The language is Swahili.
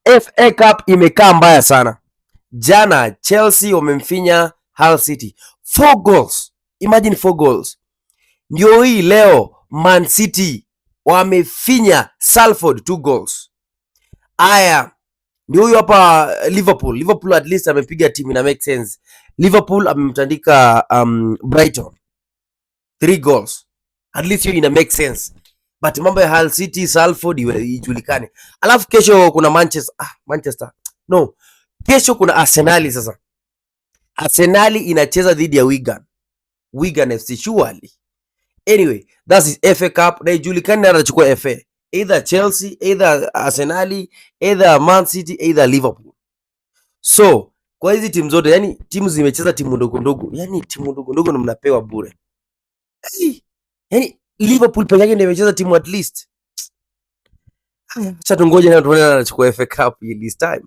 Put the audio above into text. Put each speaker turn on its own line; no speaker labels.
FA Cup imekaa mbaya sana. Jana Chelsea wamemfinya Hull City 4 goals. Imagine 4 goals. Ndio hii leo Man City wamefinya Salford 2 goals. Aya, ndio huyo hapa Liverpool. Liverpool at least amepiga timu ina make sense. Liverpool amemtandika Brighton 3 goals. At least hiyo ina make sense. But mambo ya Hull City, Salford ijulikane. Alafu kesho kuna Manchester. No. Kesho kuna Arsenal sasa. Arsenal inacheza dhidi ya Wigan FC surely. Anyway, that is FA Cup. Na ijulikane na atachukua FA. Either Chelsea, either Arsenal, either Man City, either Liverpool. So, kwa hizi timu zote, yani timu zimecheza timu ndogo ndogo. Yani timu ndogo ndogo na mnapewa bure. Yani Liverpool pekee yake ndio imecheza timu at least. Acha tungoje na tuone anachukua FA Cup this time.